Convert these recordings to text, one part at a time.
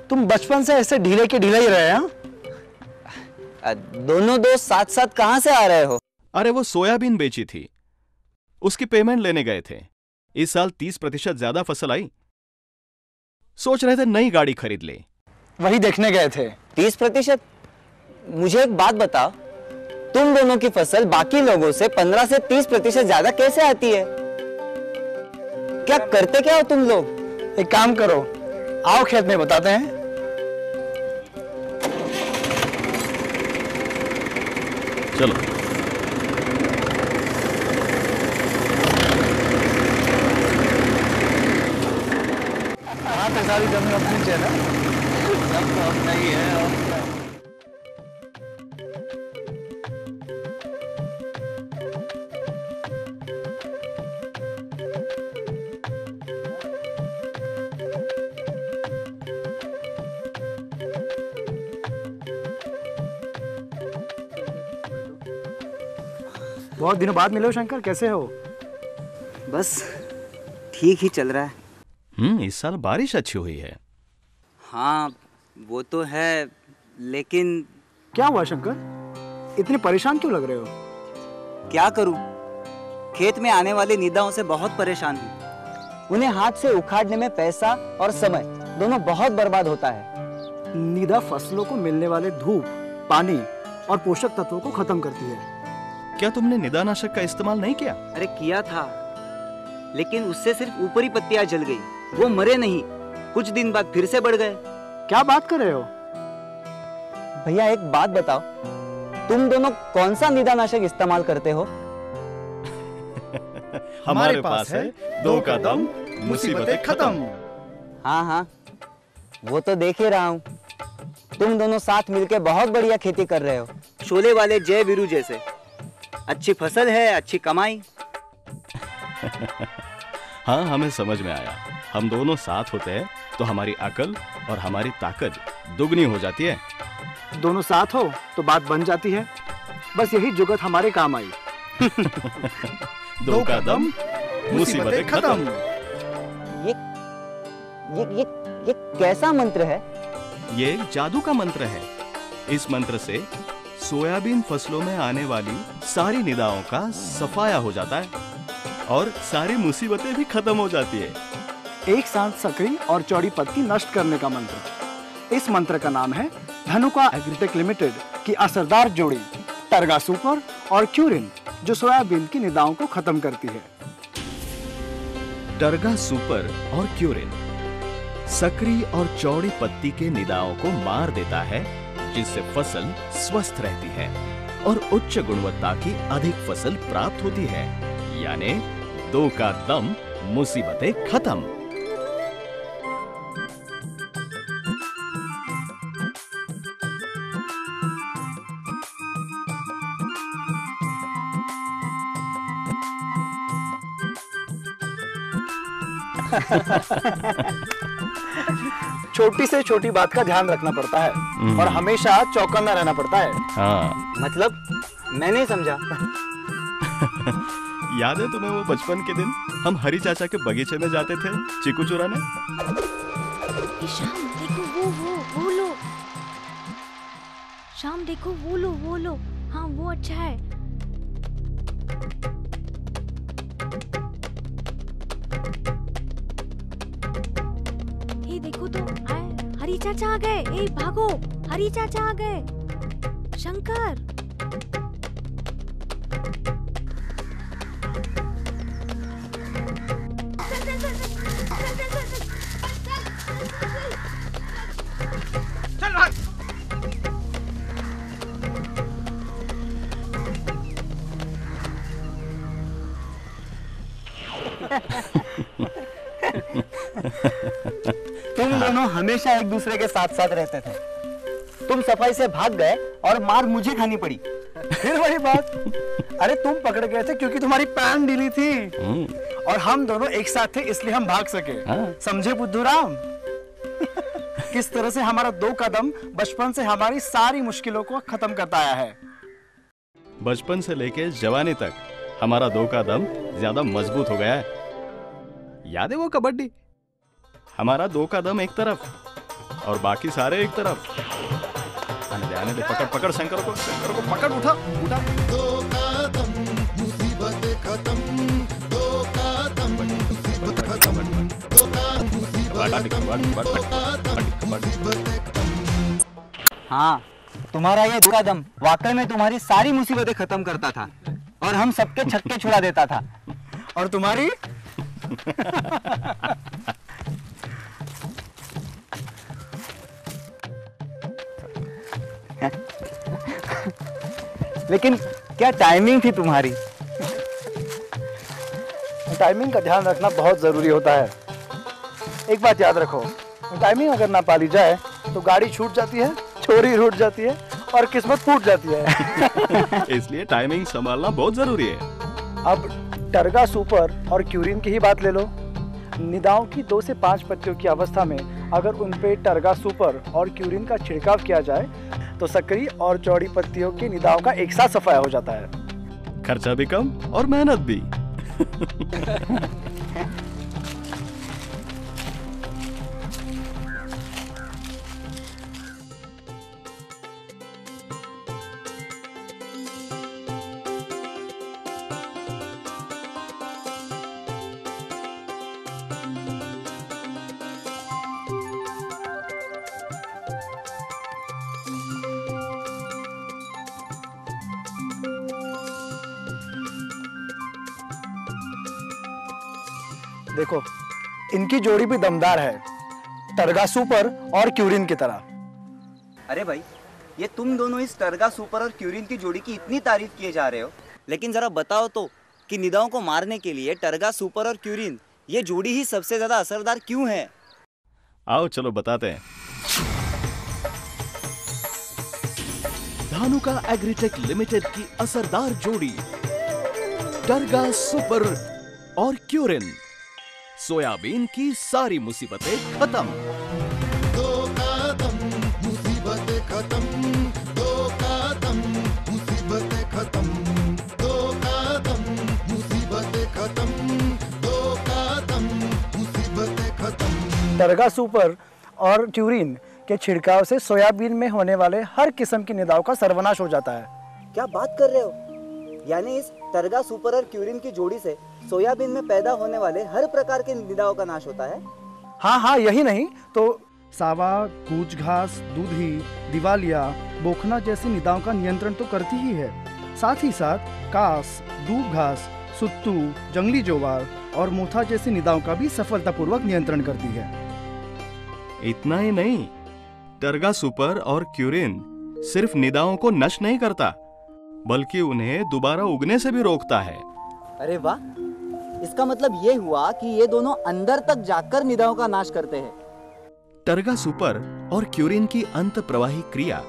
तुम बचपन से ऐसे ढीले के ढीले ही रहे हैं? दोनों दोस्त साथ साथ कहां से आ रहे हो? अरे वो सोयाबीन बेची थी, उसकी पेमेंट लेने गए थे। इस साल 30% ज्यादा फसल आई, सोच रहे थे नई गाड़ी खरीद ले। वही देखने गए थे। 30%? मुझे एक बात बताओ, तुम दोनों की फसल बाकी लोगों से 15 से 30% ज्यादा कैसे आती है? क्या करते क्या हो तुम लोग? एक काम करो, आओ खेत में बताते हैं। चलो। हाँ तो सारी जमीन अपनी है ना? सब तो अपना ही है। बहुत दिनों बाद मिले हो शंकर, कैसे हो? बस ठीक ही चल रहा है। इस साल बारिश अच्छी हुई है। हाँ वो तो है, लेकिन क्या हुआ शंकर, इतने परेशान क्यों लग रहे हो? क्या करूं, खेत में आने वाले निदाओं से बहुत परेशान हूं। उन्हें हाथ से उखाड़ने में पैसा और समय दोनों बहुत बर्बाद होता है। निदा फसलों को मिलने वाले धूप, पानी और पोषक तत्वों को खत्म करती है। क्या तुमने निदानाशक का इस्तेमाल नहीं किया? अरे किया था, लेकिन उससे सिर्फ ऊपरी पत्तियां जल गई, वो मरे नहीं। कुछ दिन बाद फिर से बढ़ गए। क्या बात कर रहे हो? भैया एक बात बताओ, तुम दोनों कौन सा निदानाशक इस्तेमाल करते हो? हमारे पास है 2 का दम, मुसीबतें खत्म। हाँ हाँ, वो तो देख ही रहा हूँ। तुम दोनों साथ मिलके बहुत बढ़िया खेती कर रहे हो, शोले वाले जय वीरू जैसे। अच्छी फसल है, अच्छी कमाई। हाँ हमें समझ में आया, हम दोनों साथ होते हैं तो हमारी अकल और हमारी ताकत दुगनी हो जाती है। दोनों साथ हो तो बात बन जाती है। बस यही जुगत हमारे काम आई। 2 का दम, मुसीबतें खत्म। ये कैसा मंत्र है? ये एक जादू का मंत्र है। इस मंत्र से सोयाबीन फसलों में आने वाली सारी निदाओं का सफाया हो जाता है और सारी मुसीबतें भी खत्म हो जाती है। एक साथ सकरी और चौड़ी पत्ती नष्ट करने का मंत्र। इस मंत्र का नाम है धनुका एग्रीटेक लिमिटेड की असरदार जोड़ी टर्गा सुपर और क्यूरिन, जो सोयाबीन की निदाओं को खत्म करती है। टर्गा सुपर और क्यूरिन सकरी और चौड़ी पत्ती के निदाओं को मार देता है, जिससे फसल स्वस्थ रहती है और उच्च गुणवत्ता की अधिक फसल प्राप्त होती है। यानी 2 का दम, मुसीबतें खत्म। छोटी से छोटी बात का ध्यान रखना पड़ता है और हमेशा चौकन्ना रहना पड़ता है। हाँ। मतलब मैं नहीं समझा। याद है तुम्हें वो बचपन के दिन, हम हरी चाचा के बगीचे में जाते थे चीकू चुराने? शाम देखो वो लो। शाम देखो वो लो। हाँ वो अच्छा है। ये देखो तो आए, हरी चाचा आ गए। ए भागो, हरी चाचा आ गए। शंकर तुम दोनों हमेशा एक दूसरे के साथ साथ रहते थे। तुम सफाई से भाग गए और मार मुझे खानी पड़ी। फिर वही बात, अरे तुम पकड़ गए थे क्योंकि तुम्हारी पैंट ढीली थी और हम दोनों एक साथ थे इसलिए हम भाग सके। समझे बुद्धूराम? किस तरह से हमारा 2 कदम बचपन से हमारी सारी मुश्किलों को खत्म करता आया है। बचपन से लेके जवानी तक हमारा 2 कदम ज्यादा मजबूत हो गया है। याद है वो कबड्डी? हमारा 2 कदम एक तरफ और बाकी सारे एक तरफ। आने दे, पकड़ पकड़ शंकर को पकड़, उठा उठा। हाँ, तुम्हारा ये कदम वाकई में तुम्हारी सारी मुसीबतें खत्म करता था और हम सबके छक्के छुड़ा देता था। और तुम्हारी लेकिन क्या टाइमिंग थी तुम्हारी। टाइमिंग का ध्यान रखना बहुत जरूरी होता है। एक बात याद रखो, टाइमिंग अगर ना पाली जाए तो गाड़ी छूट जाती है, छोरी रूठ जाती है और किस्मत फूट जाती है। इसलिए टाइमिंग संभालना बहुत जरूरी है। अब टरगा सुपर और क्यूरिन की ही बात ले लो। निदाओं की 2 से 5 पत्तियों की अवस्था में अगर उन पे टरगा सुपर और क्यूरिन का छिड़काव किया जाए तो सकरी और चौड़ी पत्तियों की निदाओं का एक साथ सफाया हो जाता है। खर्चा भी कम और मेहनत भी। देखो, इनकी जोड़ी भी दमदार है, टरगा सुपर और क्यूरिन की तरह। अरे भाई, ये तुम दोनों इस टरगा सुपर और क्यूरिन की जोड़ी की इतनी तारीफ किए जा रहे हो, लेकिन जरा बताओ तो कि निदाओं को मारने के लिए टरगा सुपर और क्यूरिन ये जोड़ी ही सबसे ज्यादा असरदार क्यों है। आओ चलो बताते हैं। धानुका एग्रीटेक लिमिटेड की असरदार जोड़ी टरगा सुपर और क्यूरिन, सोयाबीन की सारी मुसीबतें खत्म। मुसीबतें खत्म, मुसीबतें खत्म, मुसीबतें खत्म। टरगा सुपर और क्यूरिन के छिड़काव से सोयाबीन में होने वाले हर किस्म की निदाओं का सर्वनाश हो जाता है। क्या बात कर रहे हो? यानी इस टरगा सुपर और क्यूरिन की जोड़ी से सोयाबीन में पैदा होने वाले हर प्रकार के निदाओं का नाश होता है। हाँ, यही नहीं तो सावा, कूच घास, दूधी, दिवालिया, बोखना जैसी निदाओं का नियंत्रण तो करती ही है। साथ ही साथ कास, दूब घास, सुत्तू, जंगली जोवार और मोथा जैसी निदाओं का भी सफलतापूर्वक नियंत्रण करती है। इतना ही नहीं, टरगा सुपर और क्यूरिन सिर्फ निदाओं को नष्ट नहीं करता, बल्कि उन्हें दोबारा उगने से भी रोकता है। अरे वाह, इसका मतलब ये हुआ कि ये दोनों अंदर तक जाकर निदाओं का नाश करते हैं। टरगा सुपर और क्यूरिन की अंत प्रवाही क्रिया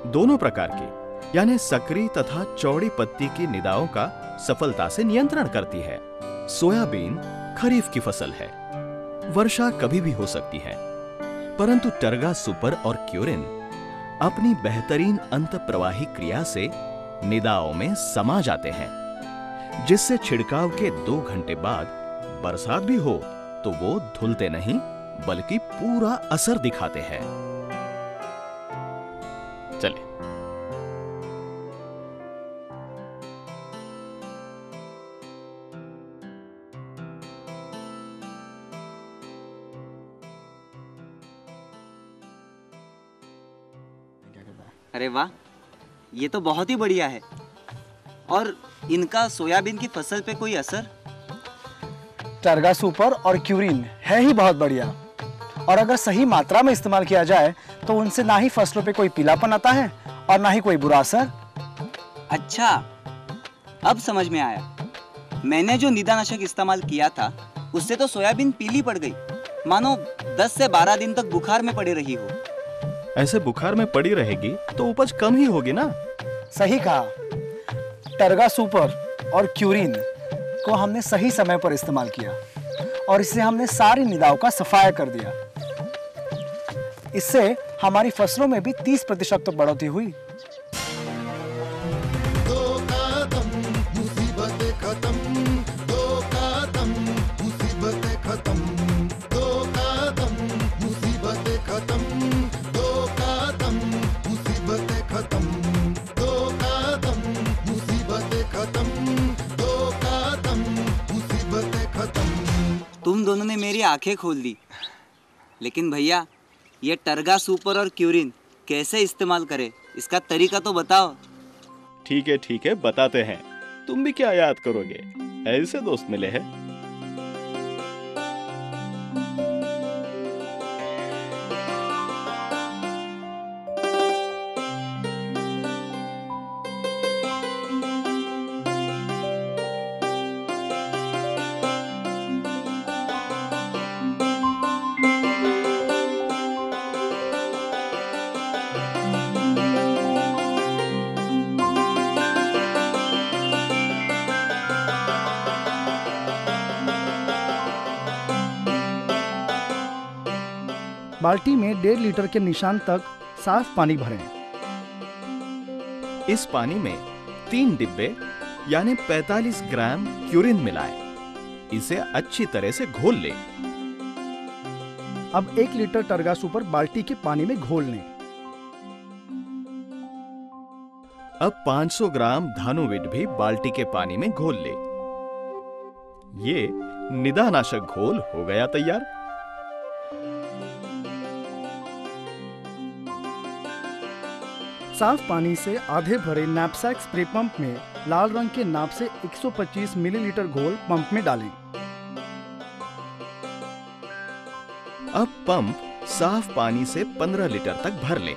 दोनों प्रकार की, यानी सकरी तथा चौड़ी पत्ती की निदाओं का सफलता से नियंत्रण करती है। सोयाबीन खरीफ की फसल है, वर्षा कभी भी हो सकती है, परंतु टरगा सुपर और क्यूरिन अपनी बेहतरीन अंत प्रवाही क्रिया से निदाओं में समा जाते हैं, जिससे छिड़काव के 2 घंटे बाद बरसात भी हो तो वो धुलते नहीं बल्कि पूरा असर दिखाते हैं। चलिए अरे वाह, ये तो बहुत ही बढ़िया है। और इनका सोयाबीन की फसल पे कोई असर? टरगा सुपर और क्यूरिन है ही बहुत बढ़िया, और अगर सही मात्रा में इस्तेमाल किया जाए तो उनसे ना ही फसलों पे कोई पीलापन आता है और ना ही कोई बुरा असर। अच्छा, अब समझ में आया। मैंने जो निदानाशक इस्तेमाल किया था उससे तो सोयाबीन पीली पड़ गई, मानो 10 से 12 दिन तक बुखार में पड़ी रही हो। ऐसे बुखार में पड़ी रहेगी तो उपज कम ही होगी ना। सही कहा। टरगा सुपर और क्यूरिन को हमने सही समय पर इस्तेमाल किया और इससे हमने सारी निदाओं का सफाया कर दिया। इससे हमारी फसलों में भी 30% तक बढ़ोतरी हुई। मुसीबतें खत्म, मुसीबतें खत्म, मुसीबतें खत्म। मेरी आंखें खोल दी। लेकिन भैया, ये टर्गा सुपर और क्यूरिन कैसे इस्तेमाल करें, इसका तरीका तो बताओ। ठीक है, बताते हैं। तुम भी क्या याद करोगे, ऐसे दोस्त मिले हैं। बाल्टी में 1.5 लीटर के निशान तक साफ पानी भरें। इस पानी में 3 डिब्बे यानी 45 ग्राम क्यूरिन मिलाएं। इसे अच्छी तरह से घोल लें। अब 1 लीटर टर्गा सुपर बाल्टी के पानी में घोल लें। अब 500 ग्राम धानुविड भी बाल्टी के पानी में घोल ले। ये निदानाशक घोल हो गया तैयार। साफ पानी से आधे भरे नैपसैक स्प्रे पंप में लाल रंग के नाप से 125 मिलीलीटर घोल पंप में डालें। अब पंप साफ पानी से 15 लीटर तक भर ले।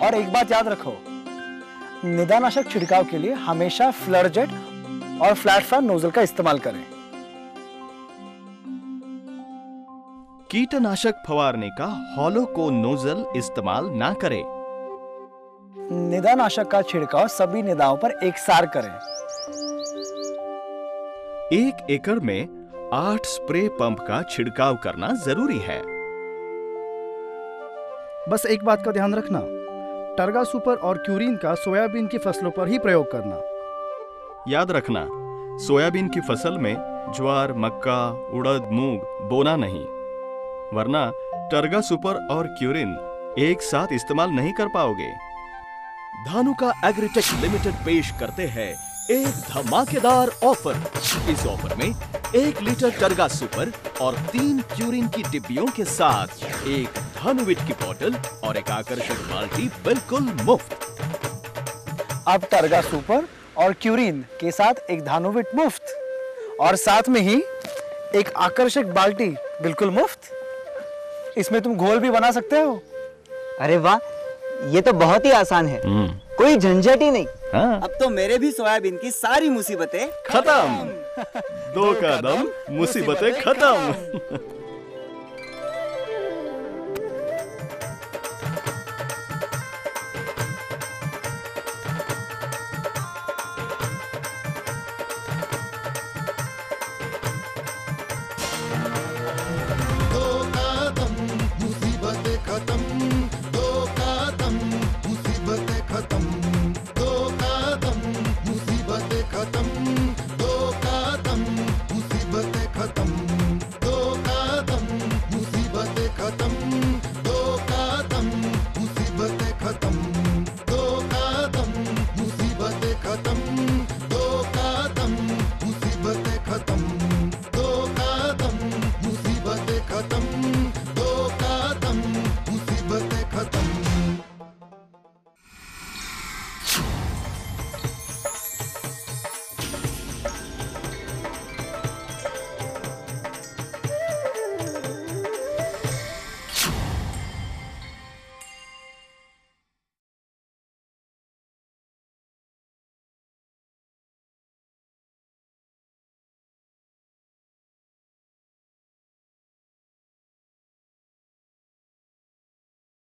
और एक बात याद रखो, निदानाशक छिड़काव के लिए हमेशा फ्लड जेट और फ्लैट फैन नोजल का इस्तेमाल करें। कीटनाशक फवारने का हॉलो को नोजल इस्तेमाल ना करें। निदानाशक का छिड़काव सभी निदाओं पर एक सार करें। 1 एकड़ में 8 स्प्रे पंप का छिड़काव करना जरूरी है। बस एक बात का ध्यान रखना, टर्गा सुपर और क्यूरिन का सोयाबीन की फसलों पर ही प्रयोग करना। याद रखना, सोयाबीन की फसल में ज्वार, मक्का, उड़द, मूंग बोना नहीं, वरना टर्गा सुपर और क्यूरिन एक साथ इस्तेमाल नहीं कर पाओगे। धानुका एग्रीटेक लिमिटेड पेश करते हैं एक धमाकेदार ऑफर। इस ऑफर में 1 लीटर टर्गा सुपर और 3 क्यूरिन की डिब्बियों के साथ एक धानुविड की बोतल और एक आकर्षक बाल्टी बिल्कुल मुफ्त। अब टर्गा सुपर और क्यूरिन के साथ एक धानुविड मुफ्त और साथ में ही एक आकर्षक बाल्टी बिल्कुल मुफ्त। इसमें तुम घोल भी बना सकते हो। अरे वाह, ये तो बहुत ही आसान है, कोई झंझट ही नहीं। हाँ। अब तो मेरे भी सोयाबीन की सारी मुसीबतें खत्म। 2 कदम मुसीबतें खत्म।